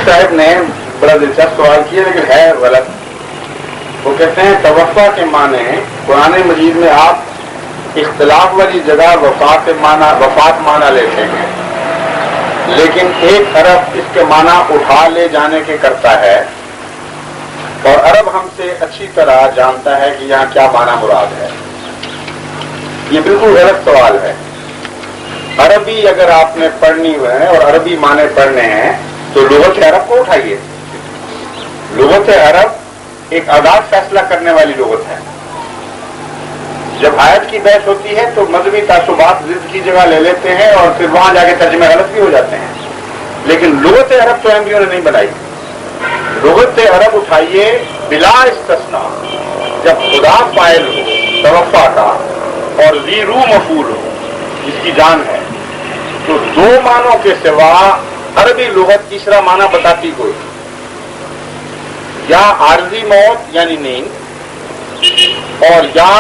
صاحب نے بڑا دلچسپ سوال کیا لیکن ہے غلط. وہ کہتے ہیں توفع کے معنی قرآن مجید میں آپ اختلاف والی جگہ وفات معنی لیتے ہیں، لیکن ایک عرب اس کے معنی اٹھا لے جانے کے کرتا ہے، اور عرب ہم سے اچھی طرح جانتا ہے کہ یہاں کیا معنی مراد ہے. یہ بالکل غلط سوال ہے. عربی اگر آپ نے پڑھنی ہے اور عربی معنی پڑھنے ہیں تو لغت عرب کو اٹھائیے. لغت عرب ایک آزاد فیصلہ کرنے والی لغت ہے. جب آیت کی بحث ہوتی ہے تو مذہبی تعصبات ضد کی جگہ لے لیتے ہیں اور پھر وہاں جا کے ترجمے غلط بھی ہو جاتے ہیں. لیکن لغت عرب تو احمدیوں نے نہیں بنائی. لغت عرب اٹھائیے بلا استثناء. جب خدا فاعل ہو توفع کا اور ذی روح مفعول ہو جس کی جان ہے، تو دو معنوں کے سوا عربی لغت تیسرا معنی بتاتی کوئی. یا عارضی موت یعنی نیند، اور یا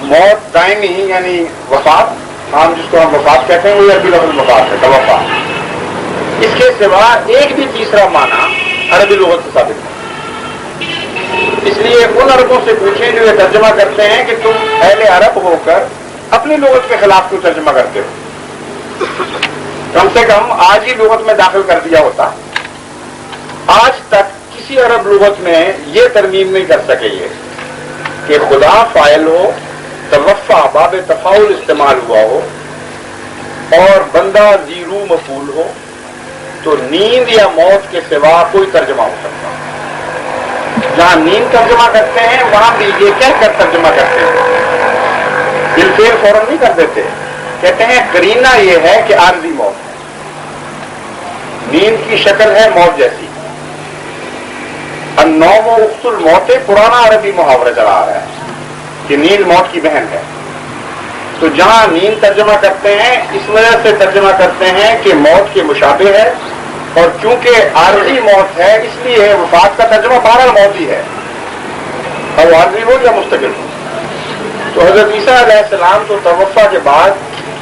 موت دائمی یعنی وفات. ہم جس کو ہم وفات کہتے ہیں وہ عربی لفظ وفات ہے، توفع. اس کے سوا ایک بھی تیسرا معنی عربی لغت سے ثابت ہے. اس لیے ان عربوں سے پوچھیں جو یہ ترجمہ کرتے ہیں کہ تم اہل عرب ہو کر اپنی لغت کے خلاف کیوں ترجمہ کرتے ہو. کم سے کم آج ہی لغت میں داخل کر دیا ہوتا. آج تک کسی عرب لغت میں یہ ترمیم نہیں کر سکے یہ کہ خدا فاعل ہو، توفع باب تفاعل استعمال ہوا ہو، اور بندہ ذی روح مفعول ہو، تو نیند یا موت کے سوا کوئی ترجمہ ہو سکتا. جہاں نیند ترجمہ کرتے ہیں وہاں بھی یہ کہہ کر ترجمہ کرتے ہیں، بالفعل فوراً نہیں کر دیتے. کہتے ہیں قرینہ یہ ہے کہ عارضی موت ہے. نیند کی شکل ہے موت جیسی. النوم اخت الموت پرانا عربی محاورہ چلا آ رہا ہے کہ نیند موت کی بہن ہے. تو جہاں نیند ترجمہ کرتے ہیں اس وجہ سے ترجمہ کرتے ہیں کہ موت کے مشابہ ہے، اور چونکہ عارضی موت ہے اس لیے وفات کا ترجمہ بہرحال موت ہی ہے، اور عارضی ہو یا مستقل ہو. تو حضرت عیسیٰ علیہ السلام تو توفع کے بعد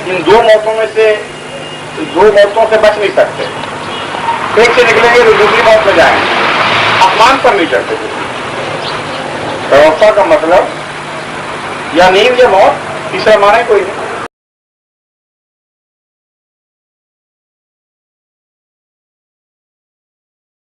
ان دو موتوں سے بچ نہیں سکتے. ایک سے نکلیں گے تو دوسری موت میں جائیں گے. آسمان پر نہیں چڑھتے. توفع کا مطلب یا نیند یا موت، تیسرا معنی کوئی نہیں.